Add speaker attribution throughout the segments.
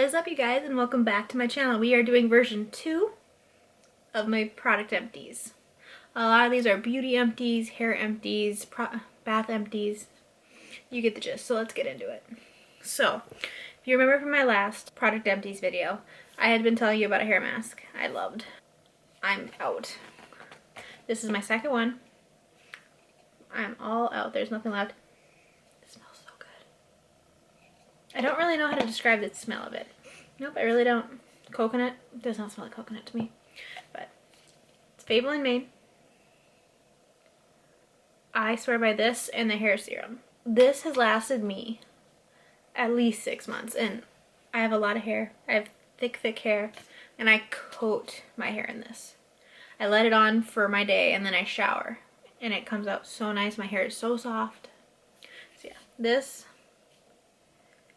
Speaker 1: What is up, you guys, and welcome back to my channel. We are doing version 2 of my product empties. A lot of these are beauty empties, hair empties, bath empties. You get the gist, so let's get into it. So, if you remember from my last product empties video, I had been telling you about a hair mask I loved. I'm out. This is my second one. I'm all out. There's nothing left. It smells so good. I don't really know how to describe the smell of it. Nope, I really don't. Coconut. It does not smell like coconut to me. But it's Fable & Mane. I swear by this and the hair serum. This has lasted me at least 6 months, and I have a lot of hair. I have thick hair, and I coat my hair in this. I let it on for my day, and then I shower, and it comes out so nice. My hair is so soft. So yeah, this,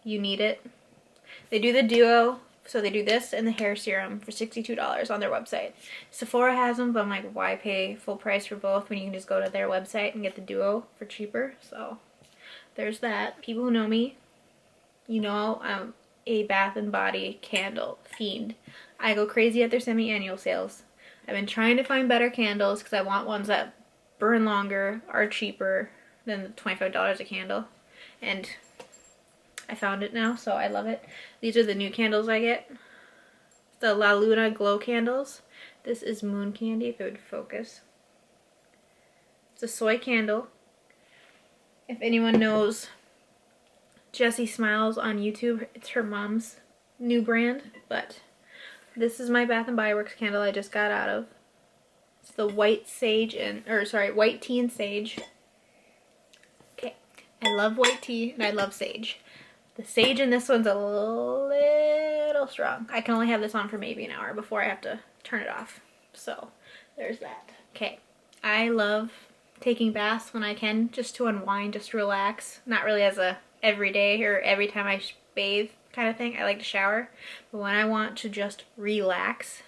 Speaker 1: you need it. They do the duo, so they do this and the hair serum for $62 on their website. Sephora has them, but I'm like, why pay full price for both when you can just go to their website and get the duo for cheaper? So there's that. People who know me, you know I'm a Bath & Body candle fiend. I go crazy at their semi-annual sales. I've been trying to find better candles because I want ones that burn longer, are cheaper than the $25 a candle. And I found it now, so I love it. These are the new candles I get. The La Luna Glow candles. This is Moon Candy, if it would focus. It's a soy candle. If anyone knows Jessie Smiles on YouTube, it's her mom's new brand, but this is my Bath & Body Works candle I just got out of. It's the white sage white tea and sage. Okay, I love white tea and I love sage. The sage in this one's a little strong. I can only have this on for maybe an hour before I have to turn it off. So there's that. Okay, I love taking baths when I can, just to unwind, just to relax. Not really as a everyday or every time I bathe kind of thing. I like to shower. But when I want to just relax.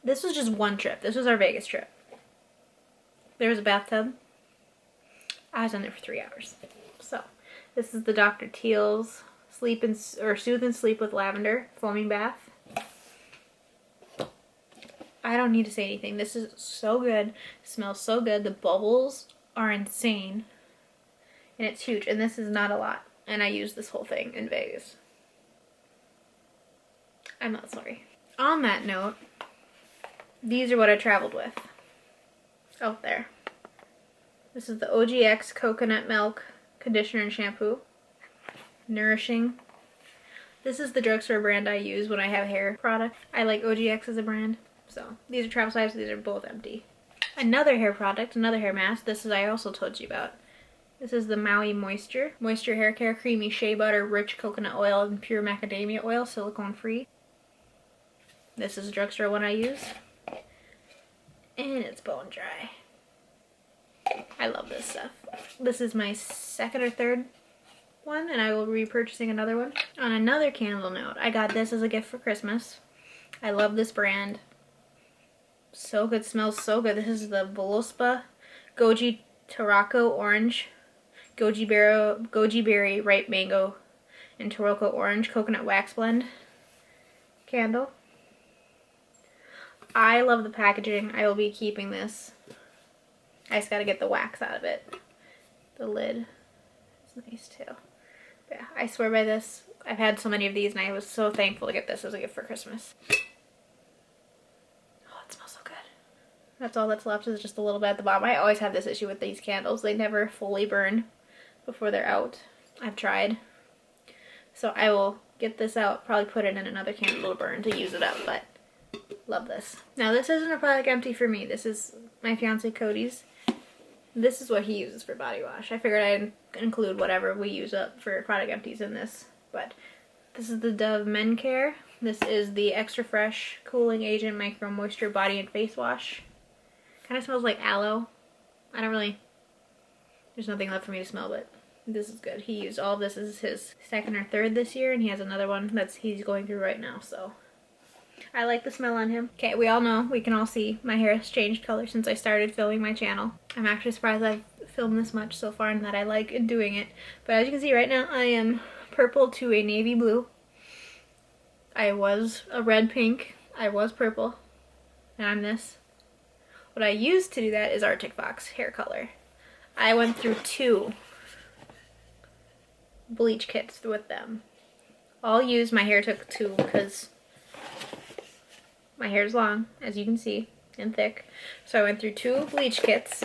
Speaker 1: This was just one trip. This was our Vegas trip. There was a bathtub. I was in there for 3 hours. So, this is the Dr. Teal's Soothe and Sleep with Lavender Foaming Bath. I don't need to say anything. This is so good. It smells so good. The bubbles are insane. And it's huge. And this is not a lot. And I used this whole thing in Vegas. I'm not sorry. On that note, these are what I traveled with. Out there. This is the OGX Coconut Milk Conditioner and Shampoo. Nourishing. This is the drugstore brand I use when I have hair product. I like OGX as a brand. So, these are travel size, these are both empty. Another hair product, another hair mask. This is I also told you about. This is the Maui Moisture Hair Care Creamy Shea Butter, Rich Coconut Oil, and Pure Macadamia Oil, silicone free. This is a drugstore one I use. And it's bone dry. I love this stuff. This is my second or third one, and I will be repurchasing another one. On another candle note, I got this as a gift for Christmas. I love this brand. So good, smells so good. This is the Voluspa Goji Tarocco Orange, Goji Berry, Ripe Mango, and Tarocco Orange Coconut Wax Blend candle. I love the packaging. I will be keeping this. I just gotta get the wax out of it. The lid is nice too. But yeah, I swear by this. I've had so many of these and I was so thankful to get this as a gift for Christmas. Oh, it smells so good. That's all that's left is just a little bit at the bottom. I always have this issue with these candles. They never fully burn before they're out. I've tried. So I will get this out, probably put it in another candle to burn to use it up, but love this. Now this isn't a product empty for me. This is my fiance Cody's. This is what he uses for body wash. I figured I'd include whatever we use up for product empties in this. But this is the Dove Men Care. This is the Extra Fresh Cooling Agent Micro Moisture Body and Face Wash. Kind of smells like aloe. There's nothing left for me to smell, but this is good. He used all of this as his second or third this year, and he has another one he's going through right now, so I like the smell on him. Okay, we can all see my hair has changed color since I started filming my channel. I'm actually surprised I've film this much so far and that I like doing it. But as you can see right now, I am purple to a navy blue. I was a red pink. I was purple. And I'm this. What I used to do that is Arctic Fox hair color. I went through 2 bleach kits with them. All used. My hair took 2 because my hair is long, as you can see, and thick. So I went through 2 bleach kits,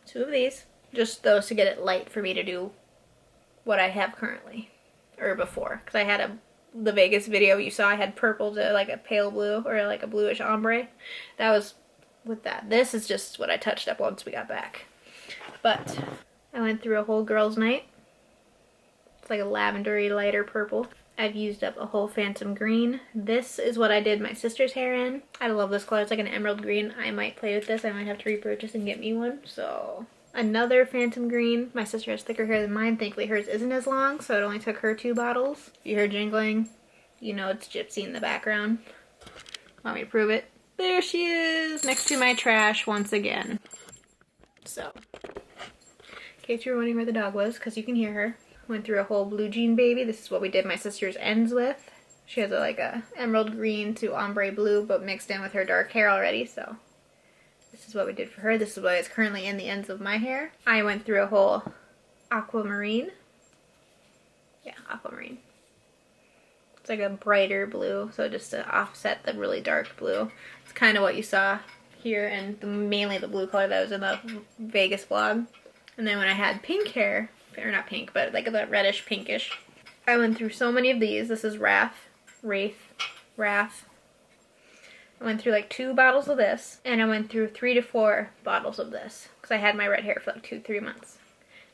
Speaker 1: 2 of these, just those to get it light for me to do what I have currently, or before, because I had the Vegas video you saw, I had purple to like a pale blue, or like a bluish ombre. That was with that. This is just what I touched up once we got back. But I went through a whole girls' night. It's like a lavendery lighter purple. I've used up a whole phantom green. This is what I did my sister's hair in. I love this color. It's like an emerald green. I might play with this. I might have to repurchase and get me one. So another phantom green. My sister has thicker hair than mine. Thankfully hers isn't as long, so it only took her 2 bottles. If you hear jingling, you know it's Gypsy in the background. Want me to prove it? There she is, next to my trash once again. So, in case you were wondering where the dog was, because you can hear her. Went through a whole blue jean baby. This is what we did my sister's ends with. She has like a emerald green to ombre blue, but mixed in with her dark hair already, so this is what we did for her. This is what is currently in the ends of my hair. I went through a whole aquamarine. Yeah, aquamarine. It's like a brighter blue, so just to offset the really dark blue. It's kind of what you saw here, and mainly the blue color that was in the Vegas vlog. And then when I had pink hair, or not pink, but like the reddish pinkish, I went through so many of these. This is Wrath. I went through like 2 bottles of this, and I went through 3 to 4 bottles of this, because I had my red hair for like 2-3 months.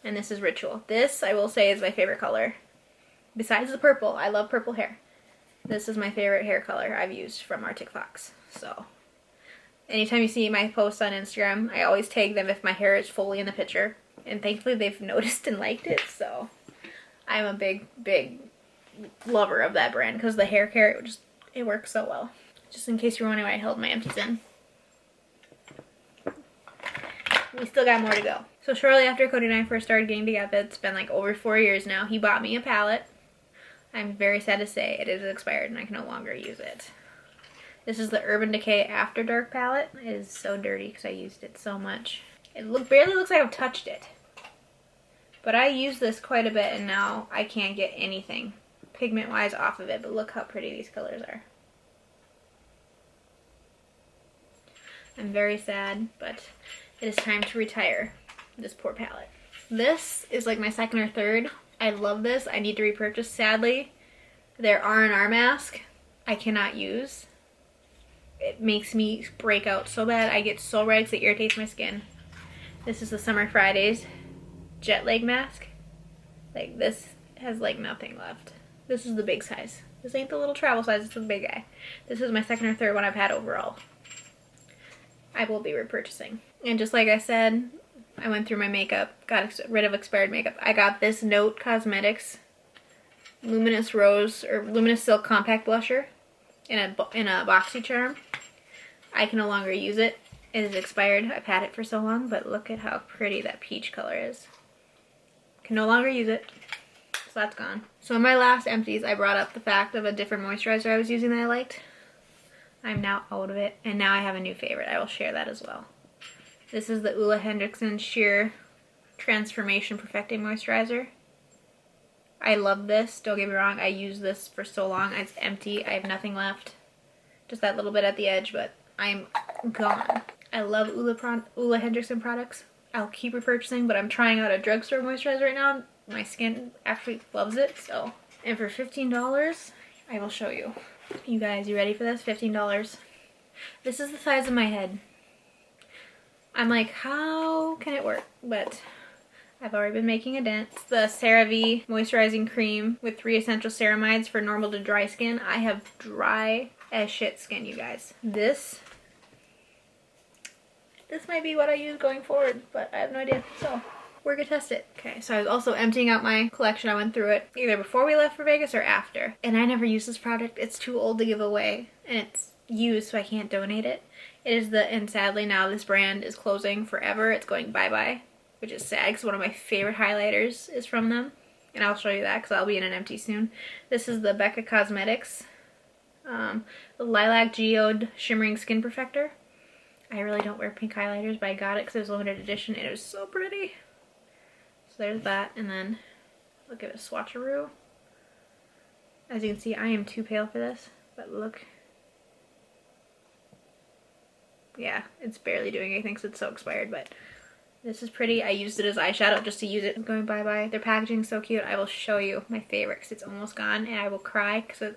Speaker 1: And this is Ritual. This, I will say, is my favorite color. Besides the purple, I love purple hair. This is my favorite hair color I've used from Arctic Fox. So, anytime you see my posts on Instagram, I always tag them if my hair is fully in the picture. And thankfully they've noticed and liked it, so I'm a big lover of that brand, because the hair care, it works so well. Just in case you're wondering why I held my Empties in. We still got more to go. So shortly after Cody and I first started getting together, it's been like over 4 years now, he bought me a palette. I'm very sad to say it is expired and I can no longer use it. This is the Urban Decay After Dark palette. It is so dirty because I used it so much. It barely looks like I've touched it. But I use this quite a bit, and now I can't get anything pigment-wise off of it, but look how pretty these colors are. I'm very sad, but it is time to retire this poor palette. This is like my second or third. I love this. I need to repurchase. Sadly, their R&R mask I cannot use. It makes me break out so bad. I get so red because it irritates my skin. This is the Summer Fridays jet lag mask. Like, this has like nothing left. This is the big size. This ain't the little travel size, it's the big guy. This is my second or third one I've had overall. I will be repurchasing. And just like I said, I went through my makeup, got rid of expired makeup. I got this Note Cosmetics Luminous Rose or Luminous Silk Compact Blusher in a BoxyCharm. I can no longer use it. It is expired. I've had it for so long, but look at how pretty that peach color is. Can no longer use it, so that's gone. So in my last Empties, I brought up the fact of a different moisturizer I was using that I liked. I'm now out of it, and now I have a new favorite. I will share that as well. This is the Ole Henriksen Sheer Transformation Perfecting Moisturizer. I love this. Don't get me wrong. I used this for so long. It's empty. I have nothing left. Just that little bit at the edge, but I'm gone. I love Ole Henriksen products. I'll keep repurchasing, but I'm trying out a drugstore moisturizer right now. My skin actually loves it, so. And for $15, I will show you. You guys, you ready for this? $15. This is the size of my head. I'm like, how can it work? But I've already been making a dent. It's the Cerave Moisturizing Cream with 3 essential ceramides for normal to dry skin. I have dry as shit skin, you guys. This might be what I use going forward, but I have no idea. So we're gonna test it. Okay, so I was also emptying out my collection. I went through it either before we left for Vegas or after. And I never used this product. It's too old to give away, and it's used, so I can't donate it. It is and sadly now this brand is closing forever. It's going bye-bye. which is sad because one of my favorite highlighters is from them. And I'll show you that because I'll be in an empty soon. This is the Becca Cosmetics the Lilac Geode Shimmering Skin Perfector. I really don't wear pink highlighters, but I got it because it was limited edition and it was so pretty. So there's that, and then I'll give it a swatcheroo. As you can see, I am too pale for this, but look. Yeah, it's barely doing anything because it's so expired, but this is pretty. I used it as eyeshadow just to use it. I'm going bye-bye. Their packaging is so cute. I will show you my favorite because it's almost gone, and I will cry because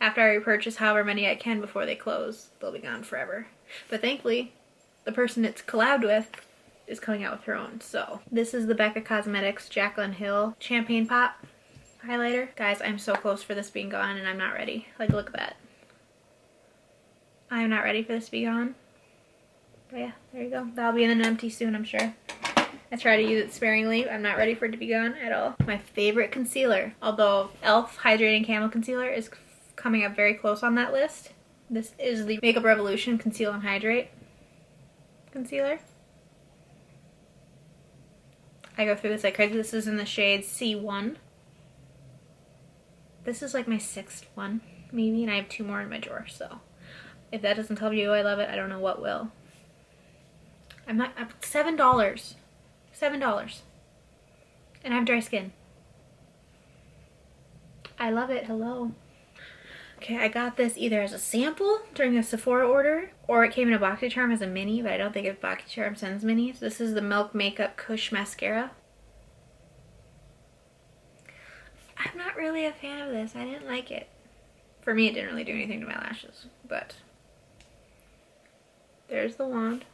Speaker 1: after I repurchase however many I can before they close, they'll be gone forever. But thankfully, the person it's collabed with is coming out with her own. So this is the Becca Cosmetics Jaclyn Hill Champagne Pop highlighter. Guys, I'm so close for this being gone and I'm not ready. Like, look at that. I'm not ready for this to be gone. But yeah, there you go. That'll be in an empty soon, I'm sure. I try to use it sparingly. I'm not ready for it to be gone at all. My favorite concealer, although e.l.f. Hydrating Camo Concealer is coming up very close on that list. This is the Makeup Revolution Conceal and Hydrate concealer. I go through this like crazy. This is in the shade C1. This is like my 6th one, maybe, and I have 2 more in my drawer, so if that doesn't tell you I love it, I don't know what will. I'm $7. $7. And I have dry skin. I love it. Hello. Okay, I got this either as a sample during a Sephora order, or it came in a BoxyCharm as a mini, but I don't think if BoxyCharm sends minis. This is the Milk Makeup Kush Mascara. I'm not really a fan of this. I didn't like it. For me, it didn't really do anything to my lashes, but there's the wand.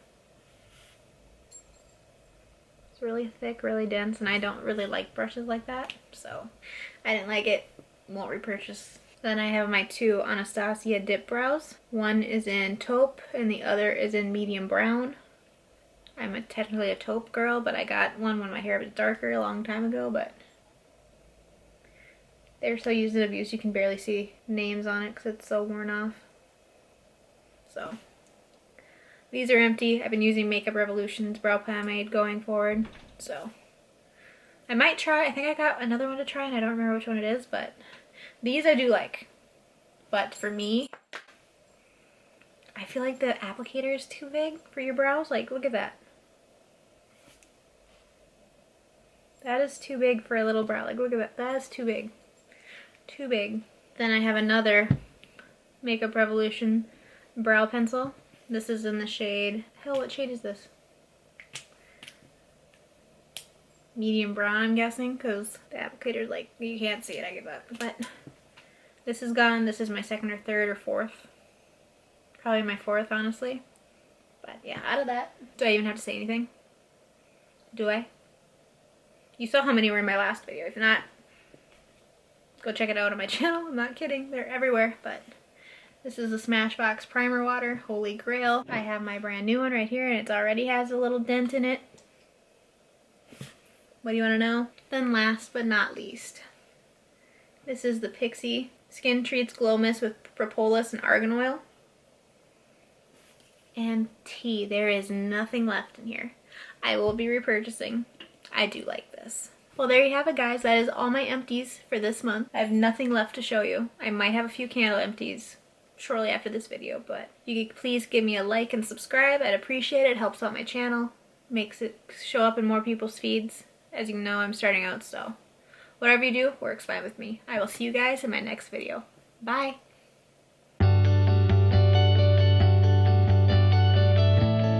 Speaker 1: It's really thick, really dense, and I don't really like brushes like that, so I didn't like it. Won't repurchase. Then I have my 2 Anastasia Dip Brows. One is in taupe and the other is in medium brown. I'm technically a taupe girl, but I got one when my hair was darker a long time ago, but they're so used and abused you can barely see names on it because it's so worn off. So these are empty. I've been using Makeup Revolution's brow pomade going forward, so I might try. I think I got another one to try and I don't remember which one it is, but these I do like. But for me, I feel like the applicator is too big for your brows. Like, look at that. That is too big for a little brow. Like, look at that. That is too big. Too big. Then I have another Makeup Revolution brow pencil. This is in the shade, hell, what shade is this? Medium brown, I'm guessing, because the applicator's like, you can't see it, I give up. But this is gone. This is my 2nd or 3rd or 4th. Probably my 4th, honestly. But yeah, out of that. Do I even have to say anything? Do I? You saw how many were in my last video. If not, go check it out on my channel. I'm not kidding. They're everywhere, but this is the Smashbox Primer Water, Holy Grail. I have my brand new one right here, and it already has a little dent in it. What do you want to know? Then last but not least, this is the Pixie Skin Treats Glow Mist with Propolis and Argan Oil. And tea. There is nothing left in here. I will be repurchasing. I do like this. Well, there you have it, guys. That is all my empties for this month. I have nothing left to show you. I might have a few candle empties shortly after this video, but you could please give me a like and subscribe. I'd appreciate it. It helps out my channel, makes it show up in more people's feeds. As you know, I'm starting out, so whatever you do works fine with me. I will see you guys in my next video. Bye!